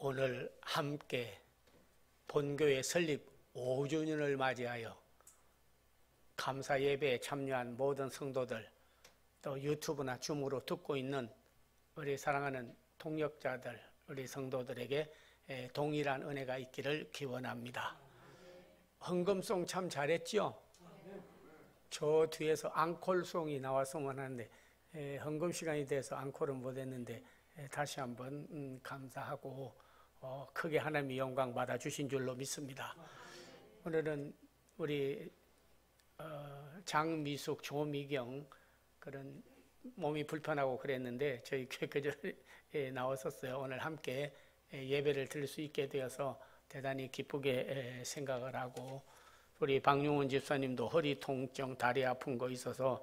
오늘 함께 본교회 설립 5주년을 맞이하여 감사 예배에 참여한 모든 성도들, 또 유튜브나 줌으로 듣고 있는 우리 사랑하는 동역자들, 우리 성도들에게 동일한 은혜가 있기를 기원합니다. 헌금송 참 잘했죠? 저 뒤에서 앙콜송이 나왔으면 하는데 헌금 시간이 돼서 앙콜은 못했는데 다시 한번 감사하고 크게 하나님의 영광 받아주신 줄로 믿습니다. 오늘은 우리 장미숙, 조미경 그런 몸이 불편하고 그랬는데 저희 교회에 나왔었어요. 오늘 함께 예배를 드릴 수 있게 되어서 대단히 기쁘게 생각을 하고, 우리 박용훈 집사님도 허리 통증, 다리 아픈 거 있어서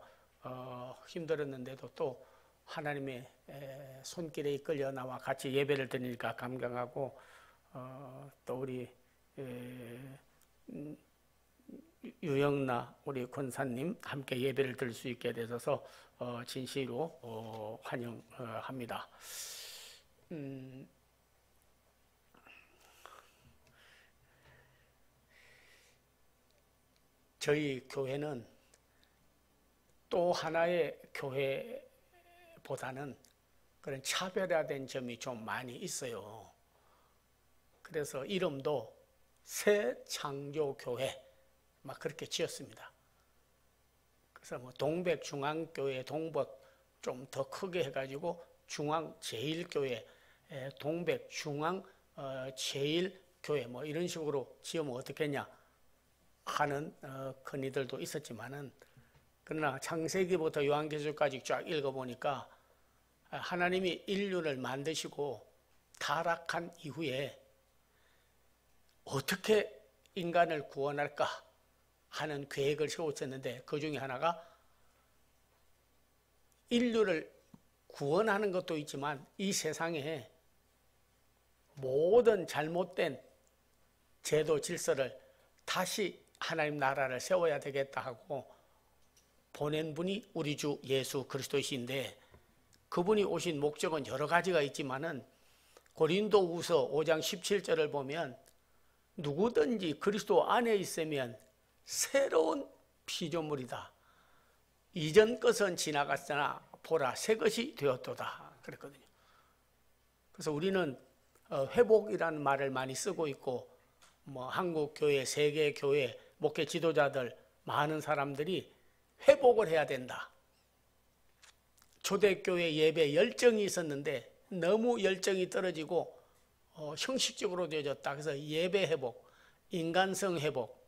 힘들었는데도 또 하나님의 손길에 이끌려 나와 같이 예배를 드리니까 감격하고, 또 우리 유영나 우리 권사님 함께 예배를 드릴 수 있게 되셔서 진실로 환영합니다. 저희 교회는 또 하나의 교회보다는 그런 차별화된 점이 좀 많이 있어요. 그래서 이름도 새창조교회 막 그렇게 지었습니다. 그래서 뭐 동백중앙교회, 동백 좀 더 크게 해가지고 중앙제일교회, 동백중앙제일교회 뭐 이런 식으로 지으면 어떻겠냐 하는 건의들도 있었지만은, 그러나 창세기부터 요한계시록까지 쫙 읽어보니까 하나님이 인류를 만드시고 타락한 이후에 어떻게 인간을 구원할까 하는 계획을 세웠었는데, 그 중에 하나가 인류를 구원하는 것도 있지만 이 세상에 모든 잘못된 제도 질서를 다시 하나님 나라를 세워야 되겠다 하고 보낸 분이 우리 주 예수 그리스도이신데, 그분이 오신 목적은 여러 가지가 있지만은 고린도후서 5장 17절을 보면 누구든지 그리스도 안에 있으면 새로운 피조물이다. 이전 것은 지나갔으나 보라 새 것이 되었도다 그랬거든요. 그래서 우리는 회복이라는 말을 많이 쓰고 있고, 뭐 한국 교회, 세계 교회, 목회 지도자들 많은 사람들이 회복을 해야 된다. 초대교회 예배 열정이 있었는데 너무 열정이 떨어지고 형식적으로 되어졌다. 그래서 예배 회복, 인간성 회복,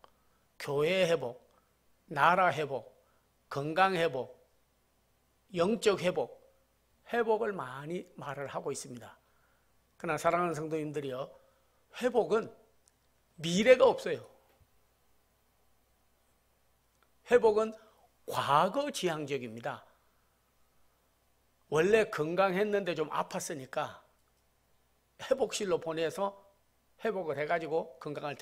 교회 회복, 나라 회복, 건강 회복, 영적 회복, 회복을 많이 말을 하고 있습니다. 그러나 사랑하는 성도님들이요, 회복은 미래가 없어요. 회복은 과거 지향적입니다. 원래 건강했는데 좀 아팠으니까 회복실로 보내서 회복을 해가지고 건강을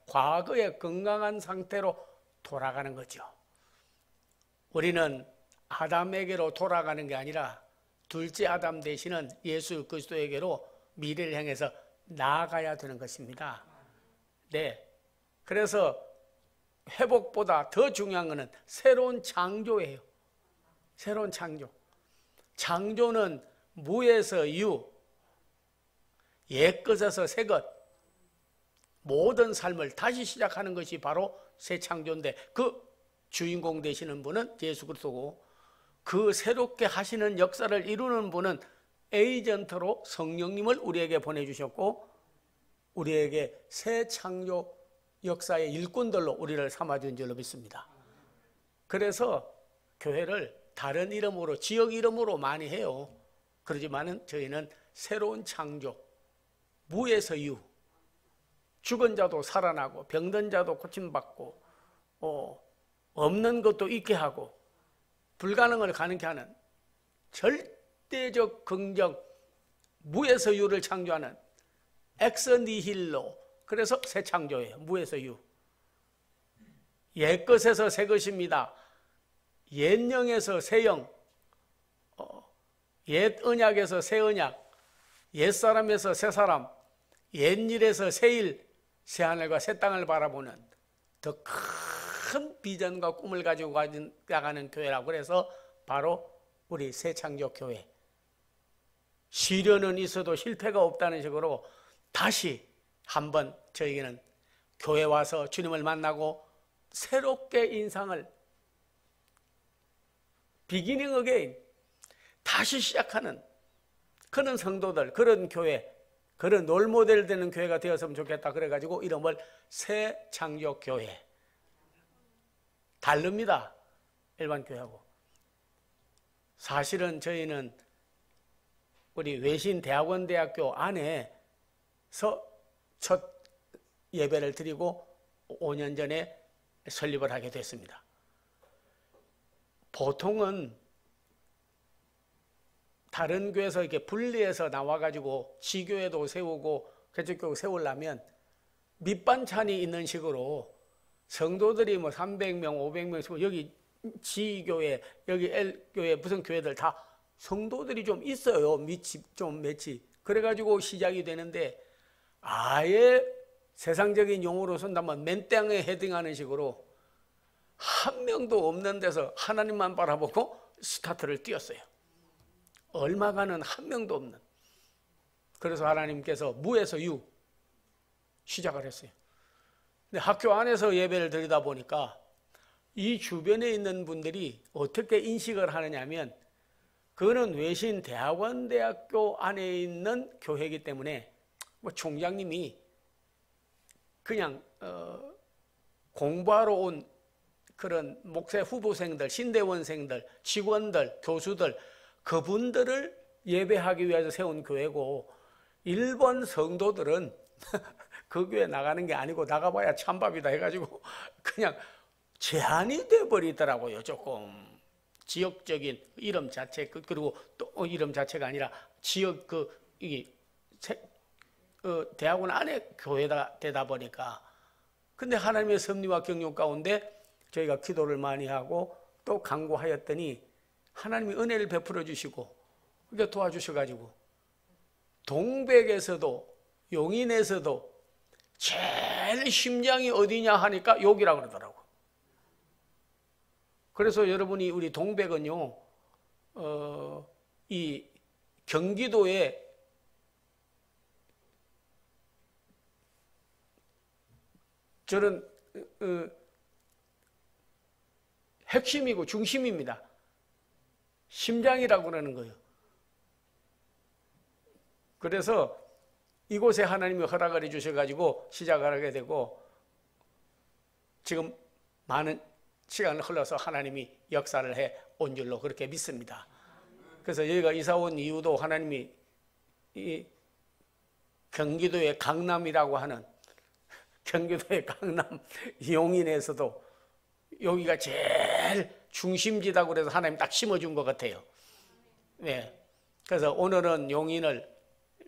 과거의 건강한 상태로 돌아가는 거죠. 우리는 아담에게로 돌아가는 게 아니라 둘째 아담 되시는 예수 그리스도에게로 미래를 향해서 나아가야 되는 것입니다. 네, 그래서 회복보다 더 중요한 것은 새로운 창조예요. 새로운 창조. 창조는 무에서 유, 옛것에서 새것, 모든 삶을 다시 시작하는 것이 바로 새 창조인데, 그 주인공 되시는 분은 예수 그리스도고, 그 새롭게 하시는 역사를 이루는 분은 에이전트로 성령님을 우리에게 보내주셨고, 우리에게 새 창조 역사의 일꾼들로 우리를 삼아준 줄로 믿습니다. 그래서 교회를 다른 이름으로, 지역 이름으로 많이 해요. 그러지만은 저희는 새로운 창조, 무에서 유, 죽은 자도 살아나고 병든 자도 고침받고 없는 것도 있게 하고 불가능을 가능케 하는 절대적 긍정, 무에서 유를 창조하는 엑스니힐로, 그래서 새 창조예요. 무에서 유. 옛것에서 새 것입니다. 옛영에서 새영, 옛 언약에서 새 언약, 옛사람에서 새사람, 옛일에서 새일, 새하늘과 새 땅을 바라보는 더 큰 비전과 꿈을 가지고 나가는 교회라고 그래서 바로 우리 새창조교회. 시련은 있어도 실패가 없다는 식으로 다시 한번 저에게는 교회 와서 주님을 만나고 새롭게 인상을 비기닝 어게인 다시 시작하는 그런 성도들, 그런 교회, 그런 롤모델 되는 교회가 되었으면 좋겠다. 그래가지고 이름을 새창조교회. 다릅니다. 일반 교회하고. 사실은 저희는 우리 외신대학원대학교 안에서 첫 예배를 드리고 5년 전에 설립을 하게 됐습니다. 보통은 다른 교회에서 이렇게 분리해서 나와가지고 지교회도 세우고 개척교회 세우려면 밑반찬이 있는 식으로 성도들이 뭐 300명, 500명, 여기 지교회, 여기 L교회, 무슨 교회들 다 성도들이 좀 있어요. 좀 맺지. 그래가지고 시작이 되는데 아예 세상적인 용어로 쓴다면 맨땅에 헤딩하는 식으로 한 명도 없는 데서 하나님만 바라보고 스타트를 띄었어요. 얼마간은 한 명도 없는. 그래서 하나님께서 무에서 유 시작을 했어요. 근데 학교 안에서 예배를 드리다 보니까 이 주변에 있는 분들이 어떻게 인식을 하느냐면 그거는 외신 대학원 대학교 안에 있는 교회이기 때문에 뭐 총장님이 그냥 공부하러 온 그런 목회 후보생들, 신대원생들, 직원들, 교수들 그분들을 예배하기 위해서 세운 교회고 일본 성도들은 그 교회 나가는 게 아니고 나가봐야 찬밥이다 해가지고 그냥 제한이 돼버리더라고요. 조금 지역적인 이름 자체 그리고 또 이름 자체가 아니라 지역 대학원 안에 교회가 되다 보니까 근데 하나님의 섭리와 경륜 가운데 저희가 기도를 많이 하고 또 간구하였더니 하나님이 은혜를 베풀어 주시고 그게 도와주셔가지고 동백에서도 용인에서도 제일 심장이 어디냐 하니까 여기라 그러더라고. 그래서 여러분이 우리 동백은요, 이 경기도에 저는 핵심이고 중심입니다. 심장이라고 그러는 거예요. 그래서 이곳에 하나님이 허락을 해주셔가지고 시작을 하게 되고 지금 많은 시간을 흘러서 하나님이 역사를 해 온 줄로 그렇게 믿습니다. 그래서 여기가 이사 온 이유도 하나님이 이 경기도의 강남이라고 하는 경기도의 강남 용인에서도 여기가 제일 중심지다고 그래서 하나님 딱 심어준 것 같아요. 네. 그래서 오늘은 용인을,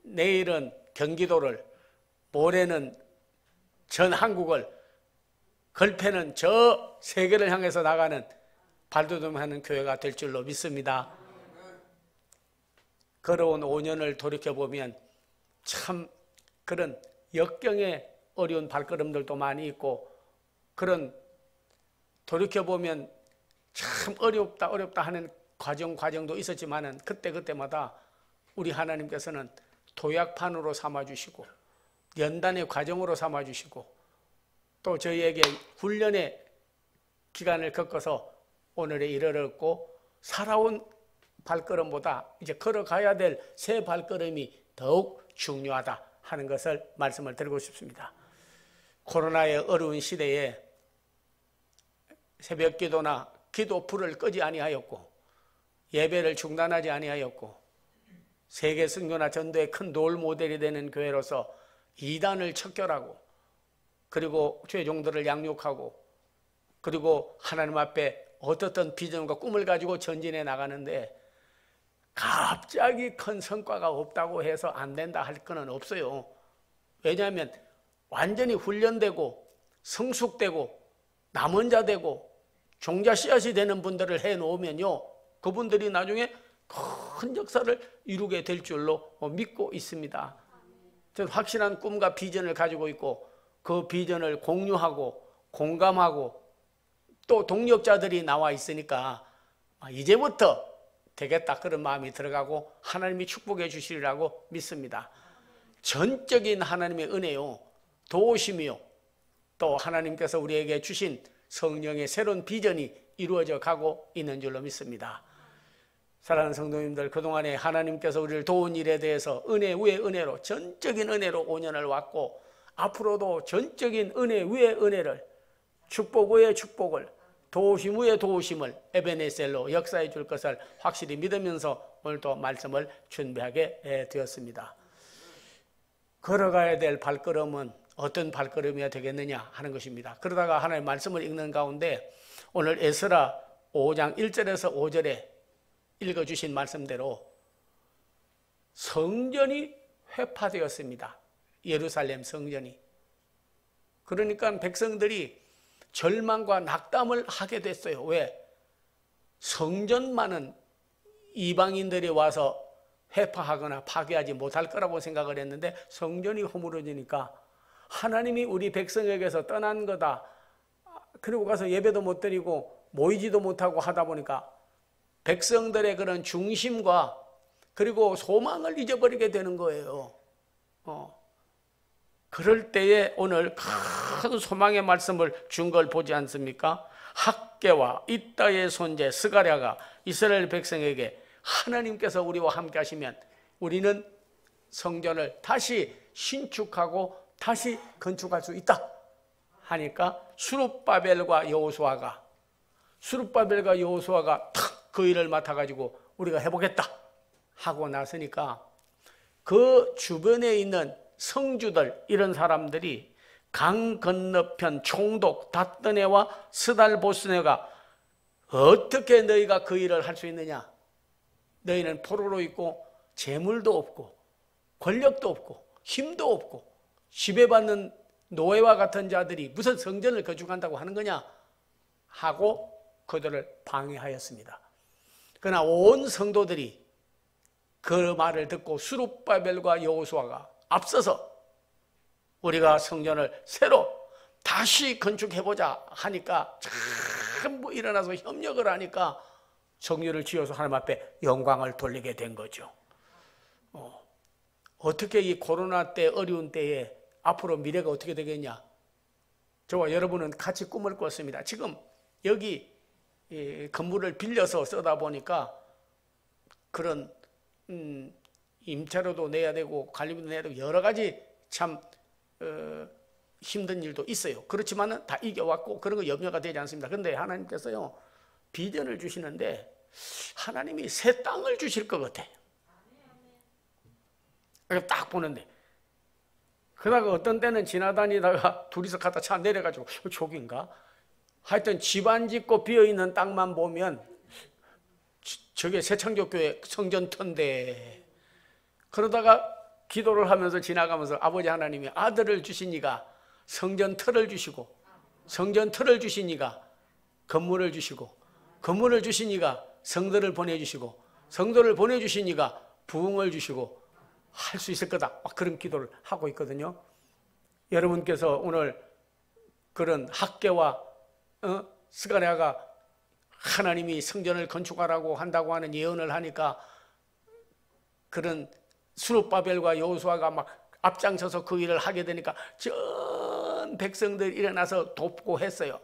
내일은 경기도를, 모레는 전 한국을, 걸패는 저 세계를 향해서 나가는 발돋움하는 교회가 될 줄로 믿습니다. 걸어온 5년을 돌이켜보면 참 그런 역경의 어려운 발걸음들도 많이 있고 그런 돌이켜보면 참 어렵다 하는 과정도 있었지만은 그때마다 우리 하나님께서는 도약판으로 삼아주시고 연단의 과정으로 삼아주시고 또 저희에게 훈련의 기간을 겪어서 오늘에 이르렀고 살아온 발걸음보다 이제 걸어가야 될 새 발걸음이 더욱 중요하다 하는 것을 말씀을 드리고 싶습니다. 코로나의 어려운 시대에 새벽 기도나 기도 불을 끄지 아니하였고 예배를 중단하지 아니하였고 세계 선교나 전도의 큰 롤 모델이 되는 교회로서 이단을 척결하고 그리고 주의 종들을 양육하고 그리고 하나님 앞에 어떻든 비전과 꿈을 가지고 전진해 나가는데 갑자기 큰 성과가 없다고 해서 안 된다 할 거는 없어요. 왜냐하면 완전히 훈련되고 성숙되고 남은 자 되고 종자 씨앗이 되는 분들을 해놓으면요 그분들이 나중에 큰 역사를 이루게 될 줄로 믿고 있습니다. 저 확실한 꿈과 비전을 가지고 있고 그 비전을 공유하고 공감하고 또 동력자들이 나와 있으니까 이제부터 되겠다 그런 마음이 들어가고 하나님이 축복해 주시리라고 믿습니다. 전적인 하나님의 은혜요, 도우심이요, 또 하나님께서 우리에게 주신 성령의 새로운 비전이 이루어져 가고 있는 줄로 믿습니다. 사랑하는 성도님들, 그동안에 하나님께서 우리를 도운 일에 대해서 은혜 위에 은혜로, 전적인 은혜로 5년을 왔고 앞으로도 전적인 은혜 위에 은혜를, 축복 위에 축복을, 도우심 위에 도우심을 에베네셀로 역사해 줄 것을 확실히 믿으면서 오늘도 말씀을 준비하게 되었습니다. 걸어가야 될 발걸음은 어떤 발걸음이어야 되겠느냐 하는 것입니다. 그러다가 하나님의 말씀을 읽는 가운데 오늘 에스라 5장 1절에서 5절에 읽어주신 말씀대로 성전이 회파되었습니다. 예루살렘 성전이. 그러니까 백성들이 절망과 낙담을 하게 됐어요. 왜? 성전만은 이방인들이 와서 회파하거나 파괴하지 못할 거라고 생각을 했는데 성전이 허물어지니까 하나님이 우리 백성에게서 떠난 거다. 그리고 가서 예배도 못 드리고 모이지도 못하고 하다 보니까 백성들의 그런 중심과 그리고 소망을 잊어버리게 되는 거예요. 그럴 때에 오늘 큰 소망의 말씀을 준 걸 보지 않습니까? 학개와 이따의 손재 스가랴가 이스라엘 백성에게 하나님께서 우리와 함께 하시면 우리는 성전을 다시 신축하고 다시 건축할 수 있다 하니까 수룹바벨과 여호수아가 탁 그 일을 맡아가지고 우리가 해보겠다 하고 나서니까 그 주변에 있는 성주들, 이런 사람들이 강 건너편 총독 닷드네와 스달보스네가 어떻게 너희가 그 일을 할 수 있느냐? 너희는 포로로 있고 재물도 없고 권력도 없고 힘도 없고 지배받는 노예와 같은 자들이 무슨 성전을 건축한다고 하는 거냐? 하고 그들을 방해하였습니다. 그러나 온 성도들이 그 말을 듣고 수룹바벨과 여호수아가 앞서서 우리가 성전을 새로 다시 건축해보자 하니까 전부 일어나서 협력을 하니까 성전을 지어서 하나님 앞에 영광을 돌리게 된 거죠. 어떻게 이 코로나 때 어려운 때에 앞으로 미래가 어떻게 되겠냐? 저와 여러분은 같이 꿈을 꿨습니다. 지금 여기 건물을 빌려서 쓰다 보니까 그런 임차료도 내야 되고 관리비도 내야 되고 여러 가지 참 힘든 일도 있어요. 그렇지만은 다 이겨왔고 그런 거 염려가 되지 않습니다. 그런데 하나님께서요 비전을 주시는데 하나님이 새 땅을 주실 것 같아. 딱 보는데 그러다가 어떤 때는 지나다니다가 둘이서 갖다 차 내려가지고 저긴가? 하여튼 집안 짓고 비어있는 땅만 보면 저게 새창조교회 성전터인데 그러다가 기도를 하면서 지나가면서 아버지 하나님이 아들을 주시니까 성전터를 주시고 성전터를 주시니까 건물을 주시고 건물을 주시니까 성도를 보내주시고 성도를 보내주시니까 부흥을 주시고 할 수 있을 거다. 그런 기도를 하고 있거든요. 여러분께서 오늘 그런 학개와 스가랴가 하나님이 성전을 건축하라고 한다고 하는 예언을 하니까 그런 수룹바벨과 여호수아가 막 앞장서서 그 일을 하게 되니까 전 백성들이 일어나서 돕고 했어요.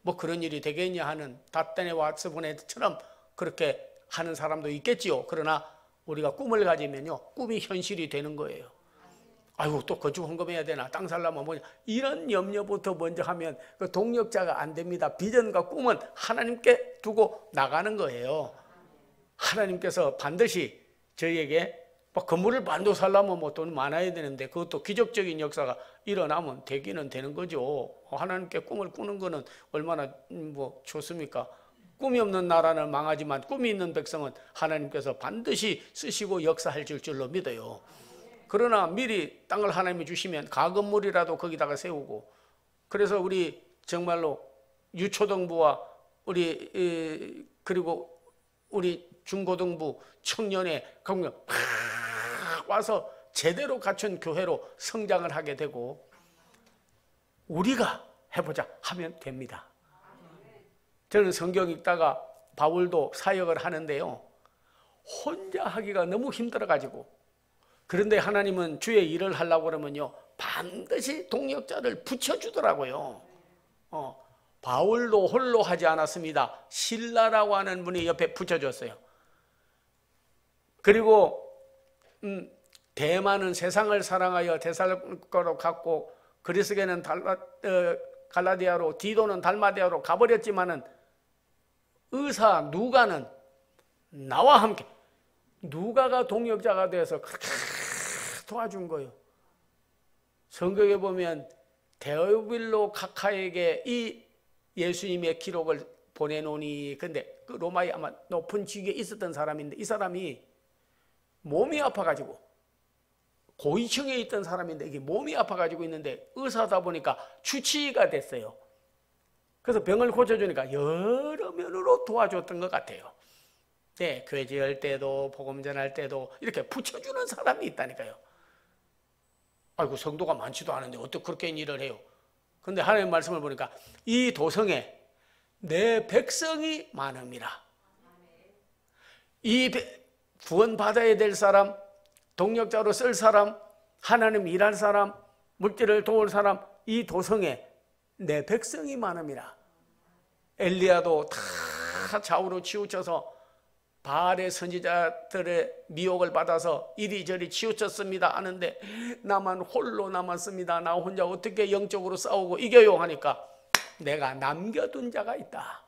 뭐 그런 일이 되겠냐 하는 닷데네와 스보네처럼 그렇게 하는 사람도 있겠지요. 그러나 우리가 꿈을 가지면요 꿈이 현실이 되는 거예요. 아이고 또 건축 헌금해야 되나 땅 살려면 뭐냐 이런 염려부터 먼저 하면 그 동력자가 안 됩니다. 비전과 꿈은 하나님께 두고 나가는 거예요. 하나님께서 반드시 저희에게 뭐 건물을 반도 살려면 뭐 돈 많아야 되는데 그것도 기적적인 역사가 일어나면 되기는 되는 거죠. 하나님께 꿈을 꾸는 거는 얼마나 뭐 좋습니까? 꿈이 없는 나라는 망하지만 꿈이 있는 백성은 하나님께서 반드시 쓰시고 역사할 줄로 믿어요. 그러나 미리 땅을 하나님이 주시면 가건물이라도 거기다가 세우고 그래서 우리 정말로 유초등부와 우리 그리고 우리 중고등부 청년회 가면 와서 제대로 갖춘 교회로 성장을 하게 되고 우리가 해보자 하면 됩니다. 저는 성경 읽다가 바울도 사역을 하는데요, 혼자 하기가 너무 힘들어가지고, 그런데 하나님은 주의 일을 하려고 그러면요 반드시 동역자를 붙여주더라고요. 바울도 홀로 하지 않았습니다. 실라라고 하는 분이 옆에 붙여줬어요. 그리고 대만은 세상을 사랑하여 데살로니가로 갔고, 그리스게는 갈라디아로, 디도는 달마디아로 가버렸지만은 의사 누가는 나와 함께, 누가가 동역자가 돼서 그렇게 도와준 거예요. 성경에 보면 데오빌로 카카에게 이 예수님의 기록을 보내노니, 근데 그 로마에 아마 높은 직위에 있었던 사람인데, 이 사람이 몸이 아파가지고, 고위층에 있던 사람인데 이게 몸이 아파가지고 있는데 의사다 보니까 주치의가 됐어요. 그래서 병을 고쳐주니까 여러 면으로 도와줬던 것 같아요. 네, 교회 지을 때도 복음 전할 때도 이렇게 붙여주는 사람이 있다니까요. 아이고, 성도가 많지도 않은데 어떻게 그렇게 일을 해요? 근데 하나님 말씀을 보니까 이 도성에 내 백성이 많음이라. 이 구원받아야 될 사람, 동역자로 쓸 사람, 하나님 일할 사람, 물질을 도울 사람, 이 도성에 내 백성이 많음이라. 엘리야도 다 좌우로 치우쳐서 바알의 선지자들의 미혹을 받아서 이리저리 치우쳤습니다 하는데 나만 홀로 남았습니다. 나 혼자 어떻게 영적으로 싸우고 이겨요 하니까 내가 남겨둔 자가 있다.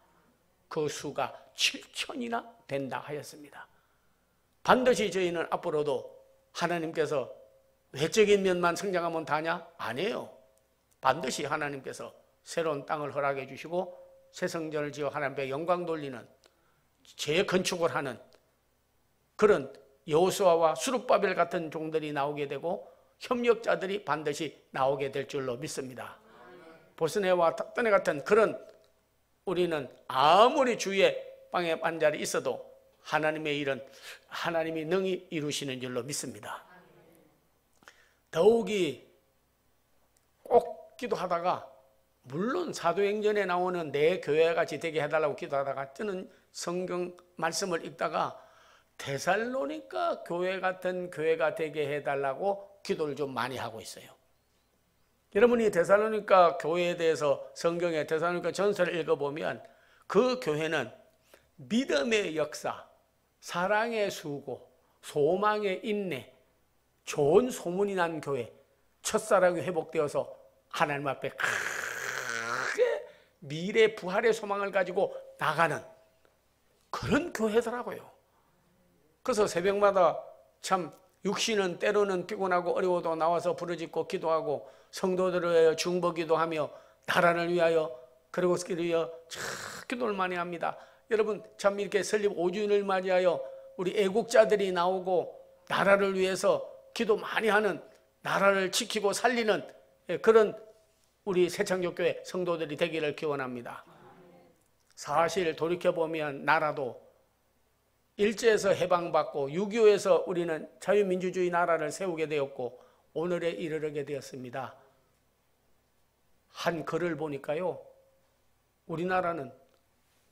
그 수가 7,000이나 된다 하였습니다. 반드시 저희는 앞으로도 하나님께서 외적인 면만 성장하면 다냐? 아니에요. 반드시 하나님께서 새로운 땅을 허락해 주시고 새 성전을 지어 하나님께 영광 돌리는, 재건축을 하는 그런 여호수아와 수룹바벨 같은 종들이 나오게 되고 협력자들이 반드시 나오게 될 줄로 믿습니다. 보스네와 탑단에 같은 그런, 우리는 아무리 주위에 방에 앉아 있어도 하나님의 일은 하나님이 능히 이루시는 줄로 믿습니다. 더욱이 꼭 기도하다가, 물론 사도행전에 나오는 내 교회같이 되게 해달라고 기도하다가 저는 성경 말씀을 읽다가 데살로니가 교회 같은 교회가 되게 해달라고 기도를 좀 많이 하고 있어요. 여러분이 데살로니가 교회에 대해서 성경의 데살로니가 전서를 읽어보면 그 교회는 믿음의 역사, 사랑의 수고, 소망의 인내, 좋은 소문이 난 교회, 첫사랑이 회복되어서 하나님 앞에 크게 미래 부활의 소망을 가지고 나가는 그런 교회더라고요. 그래서 새벽마다 참 육신은 때로는 피곤하고 어려워도 나와서 부르짖고 기도하고 성도들을 위하여 중보기도하며 나라를 위하여, 그리고 그를 위하여 참 기도를 많이 합니다. 여러분 참 이렇게 설립 5주년을 맞이하여 우리 애국자들이 나오고 나라를 위해서 기도 많이 하는, 나라를 지키고 살리는 그런 우리 새창조교회 성도들이 되기를 기원합니다. 사실 돌이켜보면 나라도 일제에서 해방받고 6.25에서 우리는 자유민주주의 나라를 세우게 되었고 오늘에 이르게 되었습니다. 한 글을 보니까요, 우리나라는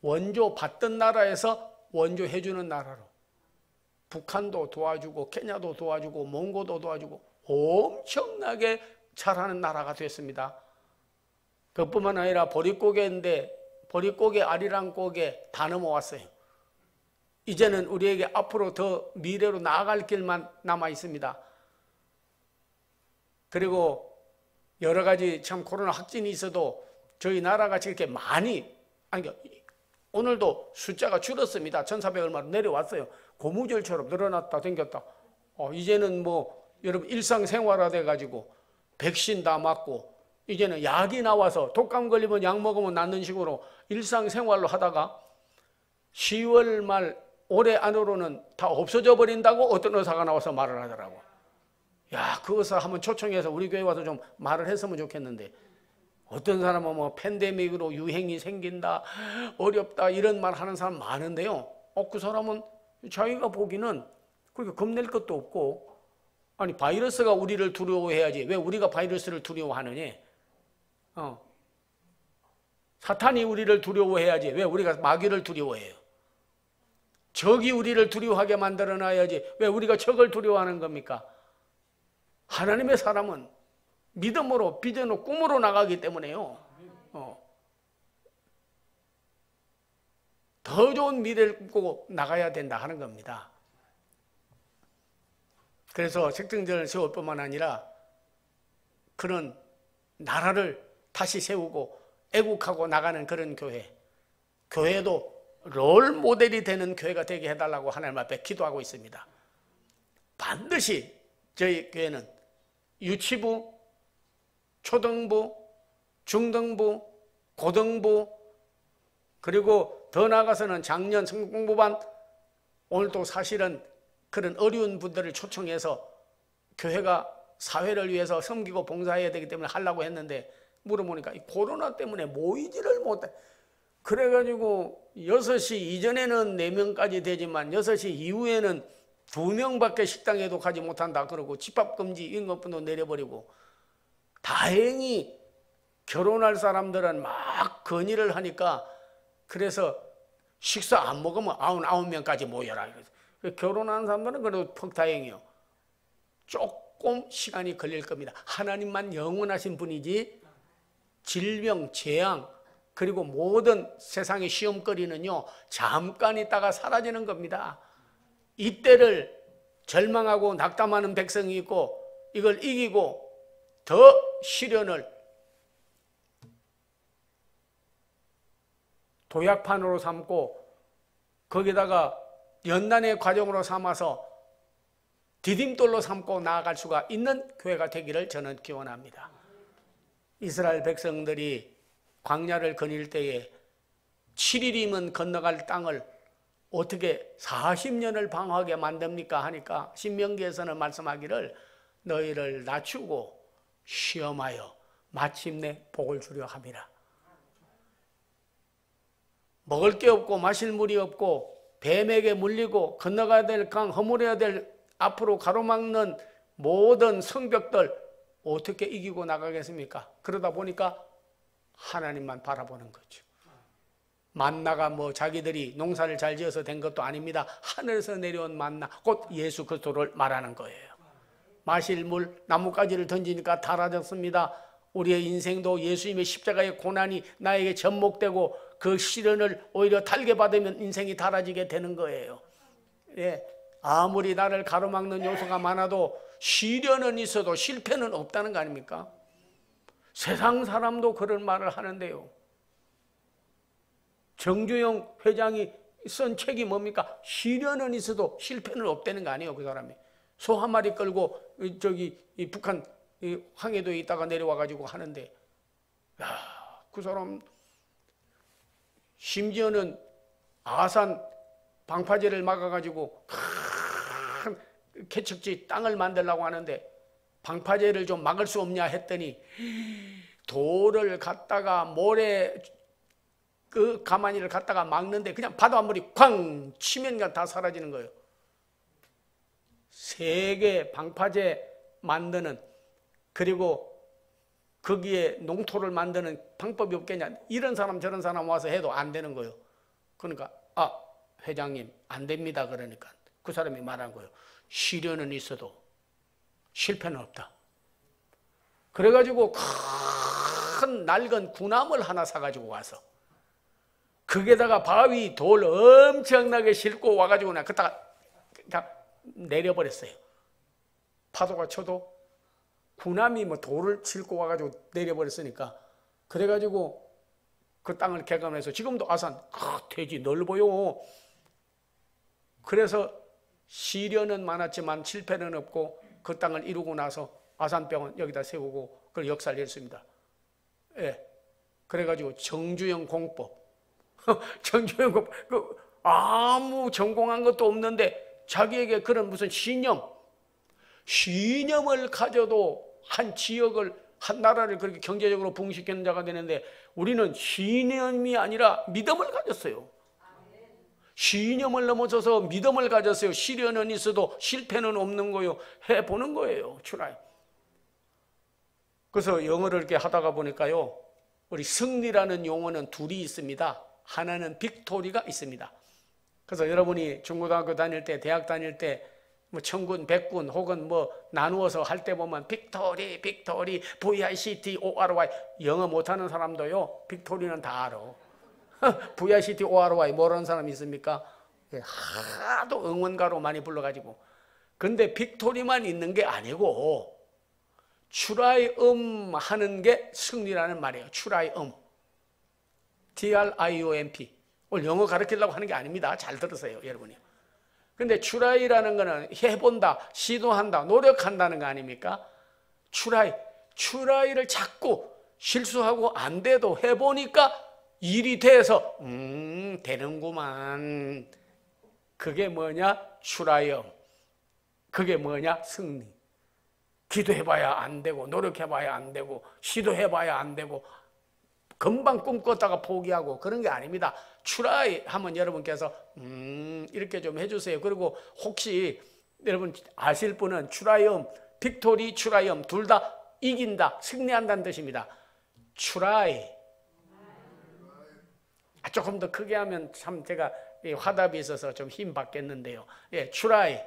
원조 받던 나라에서 원조해주는 나라로, 북한도 도와주고 케냐도 도와주고 몽고도 도와주고 엄청나게 잘하는 나라가 됐습니다. 그뿐만 아니라 보릿고개인데 보릿고개 아리랑 고개 다 넘어왔어요. 이제는 우리에게 앞으로 더 미래로 나아갈 길만 남아 있습니다. 그리고 여러 가지 참 코로나 확진이 있어도 저희 나라가 이렇게 많이, 아니 오늘도 숫자가 줄었습니다. 1,400 얼마로 내려왔어요. 고무줄처럼 늘어났다 댕겼다. 이제는 뭐 여러분 일상생활화 돼가지고 백신 다 맞고 이제는 약이 나와서 독감 걸리면 약 먹으면 낫는 식으로 일상생활로 하다가 10월 말 올해 안으로는 다 없어져 버린다고 어떤 의사가 나와서 말을 하더라고. 야, 그 의사 한번 초청해서 우리 교회 와서 좀 말을 했으면 좋겠는데, 어떤 사람은 뭐 팬데믹으로 유행이 생긴다, 어렵다 이런 말 하는 사람 많은데요. 그 사람은 자기가 보기는 그렇게 겁낼 것도 없고 아니 바이러스가 우리를 두려워해야지 왜 우리가 바이러스를 두려워하느냐? 사탄이 우리를 두려워해야지 왜 우리가 마귀를 두려워해요? 적이 우리를 두려워하게 만들어놔야지 왜 우리가 적을 두려워하는 겁니까? 하나님의 사람은 믿음으로 비전으로 꿈으로 나가기 때문에요. 더 좋은 미래를 꿈꾸고 나가야 된다 하는 겁니다. 그래서 책정전을 세울 뿐만 아니라 그런 나라를 다시 세우고 애국하고 나가는 그런 교회, 교회도 롤 모델이 되는 교회가 되게 해달라고 하나님 앞에 기도하고 있습니다. 반드시 저희 교회는 유치부, 초등부, 중등부, 고등부, 그리고 더 나아가서는 작년 성공부반, 오늘도 사실은 그런 어려운 분들을 초청해서 교회가 사회를 위해서 섬기고 봉사해야 되기 때문에 하려고 했는데 물어보니까 이 코로나 때문에 모이지를 못해. 그래가지고 6시 이전에는 4명까지 되지만 6시 이후에는 2명밖에 식당에도 가지 못한다 그러고 집합금지 이런 것도 내려버리고, 다행히 결혼할 사람들은 막 건의를 하니까 그래서 식사 안 먹으면 99명까지 모여라. 결혼하는 사람들은 그래도 퍽다행이요. 조금 시간이 걸릴 겁니다. 하나님만 영원하신 분이지 질병, 재앙, 그리고 모든 세상의 시험거리는요 잠깐 있다가 사라지는 겁니다. 이때를 절망하고 낙담하는 백성이 있고 이걸 이기고 더 시련을 도약판으로 삼고 거기다가 연단의 과정으로 삼아서 디딤돌로 삼고 나아갈 수가 있는 교회가 되기를 저는 기원합니다. 이스라엘 백성들이 광야를 거닐 때에 7일이면 건너갈 땅을 어떻게 40년을 방황하게 만듭니까 하니까 신명기에서는 말씀하기를 너희를 낮추고 시험하여 마침내 복을 주려 함이라. 먹을 게 없고 마실 물이 없고 뱀에게 물리고 건너가야 될 강, 허물어야 될 앞으로 가로막는 모든 성벽들 어떻게 이기고 나가겠습니까? 그러다 보니까 하나님만 바라보는 거죠. 만나가 뭐 자기들이 농사를 잘 지어서 된 것도 아닙니다. 하늘에서 내려온 만나, 곧 예수 그리스도를 말하는 거예요. 마실 물, 나뭇가지를 던지니까 달아졌습니다. 우리의 인생도 예수님의 십자가의 고난이 나에게 접목되고 그 시련을 오히려 달게 받으면 인생이 달아지게 되는 거예요. 예, 아무리 나를 가로막는 요소가 많아도 시련은 있어도 실패는 없다는 거 아닙니까? 세상 사람도 그런 말을 하는데요. 정주영 회장이 쓴 책이 뭡니까? 시련은 있어도 실패는 없다는 거 아니에요, 그 사람이. 소 한 마리 끌고 저기 이 북한 이 황해도에 있다가 내려와 가지고 하는데, 야, 그 사람 심지어는 아산 방파제를 막아 가지고 큰 개척지 땅을 만들려고 하는데 방파제를 좀 막을 수 없냐 했더니 돌을 갖다가 모래 그 가마니를 갖다가 막는데 그냥 바닷물이 쾅 치면 다 사라지는 거예요. 세계 방파제 만드는, 그리고 거기에 농토를 만드는 방법이 없겠냐, 이런 사람 저런 사람 와서 해도 안 되는 거예요. 그러니까 회장님 안 됩니다. 그러니까 그 사람이 말한 거예요. 시련은 있어도 실패는 없다. 그래가지고 큰 낡은 구나무를 하나 사가지고 와서 거기에다가 바위 돌 엄청나게 싣고 와가지고 그냥 그다가 내려버렸어요. 파도가 쳐도 구남이 뭐 돌을 싣고 와가지고 내려버렸으니까, 그래가지고 그 땅을 개간해서 지금도 아산 되지 넓어요. 그래서 시련은 많았지만 실패는 없고 그 땅을 이루고 나서 아산병원 여기다 세우고 그걸 역사를 했습니다. 예. 그래가지고 정주영 공법 정주영 공법 아무 전공한 것도 없는데 자기에게 그런 무슨 신념을 가져도 한 지역을, 한 나라를 그렇게 경제적으로 부흥시키는 자가 되는데 우리는 신념이 아니라 믿음을 가졌어요. 신념을 넘어서서 믿음을 가졌어요. 시련은 있어도 실패는 없는 거예요. 해보는 거예요. try. 그래서 영어를 이렇게 하다가 보니까요, 우리 승리라는 용어는 둘이 있습니다. 하나는 빅토리가 있습니다. 그래서 여러분이 중고등학교 다닐 때, 대학 다닐 때 뭐 천군, 백군 혹은 뭐 나누어서 할 때 보면 빅토리, 빅토리, VICTORY. 영어 못하는 사람도요, 빅토리는 다 알아. VICTORY 모르는 사람 있습니까? 하도 응원가로 많이 불러가지고. 근데 빅토리만 있는 게 아니고 트라이엄 하는 게 승리라는 말이에요. 트라이엄. TRIOMP. 오늘 영어 가르치려고 하는 게 아닙니다. 잘 들으세요, 여러분이. 근데 트라이라는 거는 해본다, 시도한다, 노력한다는 거 아닙니까? 트라이를 자꾸 실수하고 안 돼도 해보니까 일이 돼서 되는구만. 그게 뭐냐? 트라이엄. 그게 뭐냐? 승리. 기도해봐야 안 되고, 노력해봐야 안 되고, 시도해봐야 안 되고, 금방 꿈꿨다가 포기하고 그런 게 아닙니다. 트라이 하면 여러분께서 이렇게 좀 해주세요. 그리고 혹시 여러분 아실 분은 트라이엄, 빅토리, 트라이엄 둘 다 이긴다, 승리한다는 뜻입니다. 트라이. 조금 더 크게 하면 참 제가 화답이 있어서 좀 힘 받겠는데요. 예, 트라이엄.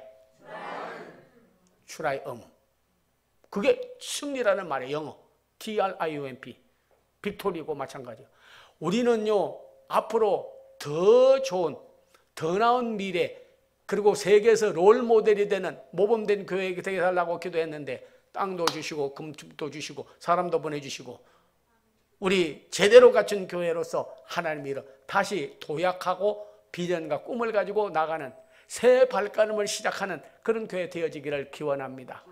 그게 승리라는 말이에요. 영어. TRIOMP. 빅토리고 마찬가지예요. 우리는요, 앞으로 더 좋은, 더 나은 미래, 그리고 세계에서 롤 모델이 되는 모범된 교회가 되게 달라고 기도했는데 땅도 주시고 금도 주시고 사람도 보내주시고 우리 제대로 갖춘 교회로서 하나님이 다시 도약하고 비전과 꿈을 가지고 나가는 새 발걸음을 시작하는 그런 교회 되어지기를 기원합니다.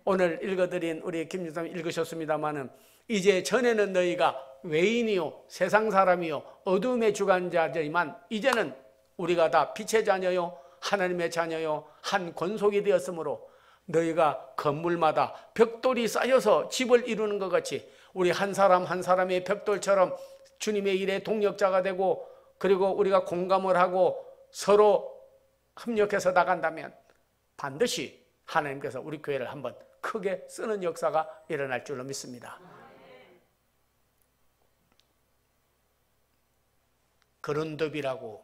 오늘 읽어드린 우리 김유사님 읽으셨습니다마는 이제 전에는 너희가 외인이요 세상 사람이요 어둠의 주관자지만 이제는 우리가 다 빛의 자녀요 하나님의 자녀요 한 권속이 되었으므로 너희가 건물마다 벽돌이 쌓여서 집을 이루는 것 같이 우리 한 사람 한 사람의 벽돌처럼 주님의 일에 동력자가 되고 그리고 우리가 공감을 하고 서로 협력해서 나간다면 반드시 하나님께서 우리 교회를 한번 크게 쓰는 역사가 일어날 줄로 믿습니다. 그룬드비라고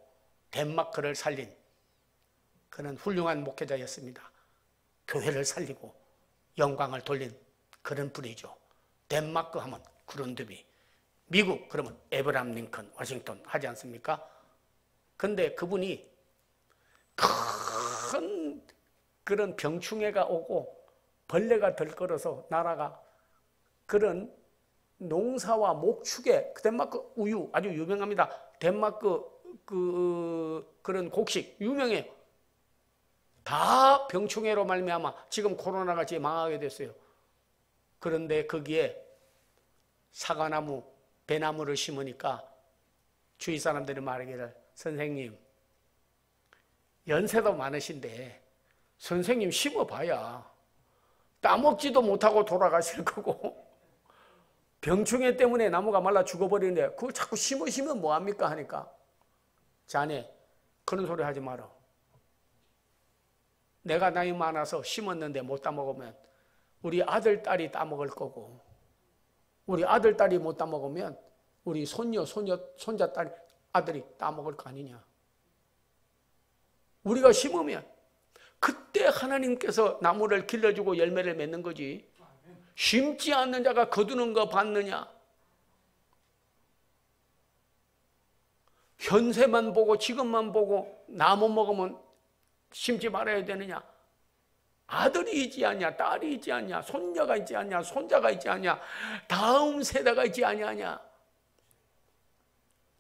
덴마크를 살린 그는 훌륭한 목회자였습니다. 교회를 살리고 영광을 돌린 그런 분이죠. 덴마크 하면 그룬드비, 미국 그러면 에브라함 링컨, 워싱턴 하지 않습니까? 근데 그분이 큰 그런 병충해가 오고 벌레가 들끓어서 나라가 그런 농사와 목축에 덴마크 우유 아주 유명합니다. 덴마크 그런 곡식 유명해요. 다 병충해로 말미암아 지금 코로나 같이 망하게 됐어요. 그런데 거기에 사과나무, 배나무를 심으니까 주위 사람들이 말하기를 선생님 연세도 많으신데 선생님 심어봐야 따먹지도 못하고 돌아가실 거고 병충해 때문에 나무가 말라 죽어버리는데 그걸 자꾸 심으시면 뭐합니까 하니까 자네 그런 소리 하지 마라. 내가 나이 많아서 심었는데 못 따먹으면 우리 아들, 딸이 따먹을 거고 우리 아들, 딸이 못 따먹으면 우리 손녀, 손자, 딸, 아들이 따먹을 거 아니냐. 우리가 심으면 그때 하나님께서 나무를 길러주고 열매를 맺는 거지. 심지 않는 자가 거두는 거 받느냐? 현세만 보고 지금만 보고 나무 먹으면 심지 말아야 되느냐? 아들이 있지 않냐? 딸이 있지 않냐? 손녀가 있지 않냐? 손자가 있지 않냐? 다음 세대가 있지 않냐?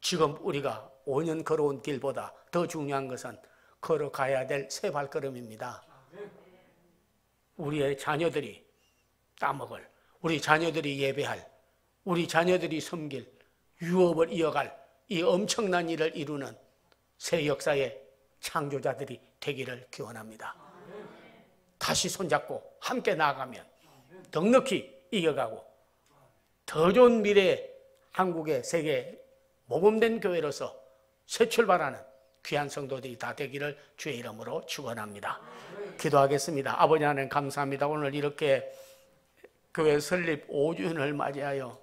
지금 우리가 5년 걸어온 길보다 더 중요한 것은 걸어가야 될 새 발걸음입니다. 우리의 자녀들이 따먹을, 우리 자녀들이 예배할, 우리 자녀들이 섬길, 유업을 이어갈 이 엄청난 일을 이루는 새 역사의 창조자들이 되기를 기원합니다. 다시 손잡고 함께 나아가면 넉넉히 이겨가고 더 좋은 미래에 한국의 세계 모범된 교회로서 새 출발하는 귀한 성도들이 다 되기를 주의 이름으로 축원합니다. 기도하겠습니다. 아버지 하나님 감사합니다. 오늘 이렇게 교회 설립 5주년을 맞이하여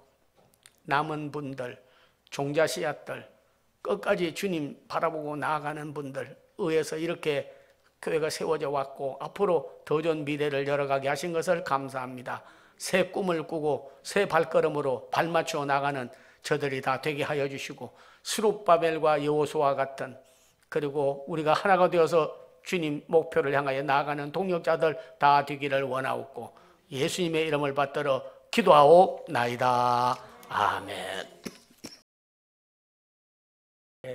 남은 분들, 종자 씨앗들, 끝까지 주님 바라보고 나아가는 분들 의해서 이렇게 교회가 세워져 왔고 앞으로 더 좋은 미래를 열어가게 하신 것을 감사합니다. 새 꿈을 꾸고 새 발걸음으로 발맞추어 나가는 저들이 다 되게 하여 주시고 스룹바벨과 여호수아 같은 그리고 우리가 하나가 되어서 주님 목표를 향하여 나아가는 동역자들 다 되기를 원하옵고 예수님의 이름을 받들어 기도하옵나이다. 아멘.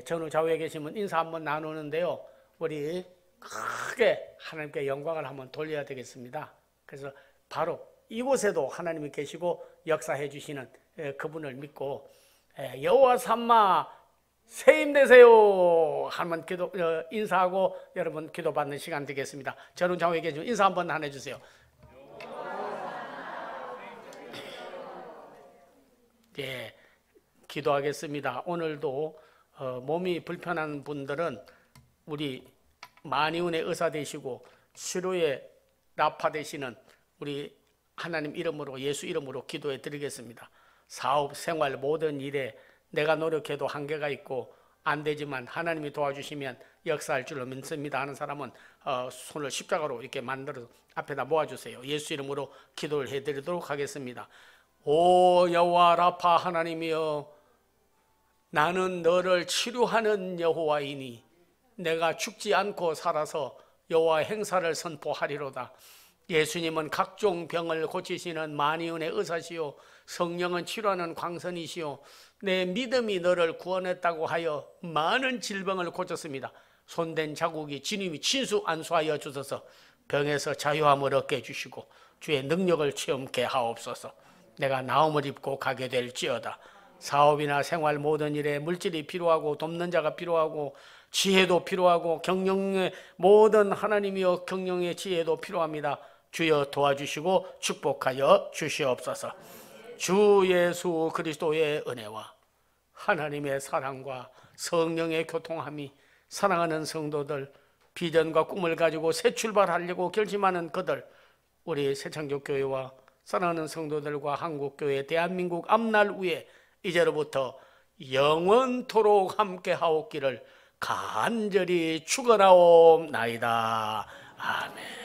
전후 좌우에 계시면 인사 한번 나누는데요. 우리 크게 하나님께 영광을 한번 돌려야 되겠습니다. 그래서 바로 이곳에도 하나님이 계시고 역사해 주시는 그분을 믿고 여호와 삼마 새힘 되세요 한번 인사하고 여러분 기도받는 시간 되겠습니다. 전후 좌우에 계시면 인사 한번 나눠주세요. 예, 기도하겠습니다. 오늘도 몸이 불편한 분들은 우리 만이운의 의사 되시고 치료의 라파 되시는 우리 하나님 이름으로 예수 이름으로 기도해 드리겠습니다. 사업, 생활 모든 일에 내가 노력해도 한계가 있고 안 되지만 하나님이 도와주시면 역사할 줄로 믿습니다 하는 사람은 손을 십자가로 이렇게 만들어서 앞에다 모아주세요. 예수 이름으로 기도를 해드리도록 하겠습니다. 오 여호와 라파 하나님이여, 나는 너를 치료하는 여호와이니 내가 죽지 않고 살아서 여호와 행사를 선포하리로다. 예수님은 각종 병을 고치시는 만이운의 의사시요 성령은 치료하는 광선이시요 내 믿음이 너를 구원했다고 하여 많은 질병을 고쳤습니다. 손댄 자국이 주님이 친수 안수하여 주셔서 병에서 자유함을 얻게 해주시고 주의 능력을 체험케 하옵소서. 내가 나음을 입고 가게 될지어다. 사업이나 생활 모든 일에 물질이 필요하고 돕는 자가 필요하고 지혜도 필요하고 경영의 모든 하나님이여 경영의 지혜도 필요합니다. 주여 도와주시고 축복하여 주시옵소서. 주 예수 그리스도의 은혜와 하나님의 사랑과 성령의 교통함이 사랑하는 성도들, 비전과 꿈을 가지고 새 출발하려고 결심하는 그들, 우리 새창조교회와 사랑하는 성도들과 한국교회 대한민국 앞날 위에 이제로부터 영원토록 함께 하옵기를 간절히 축원하옵나이다. 아멘.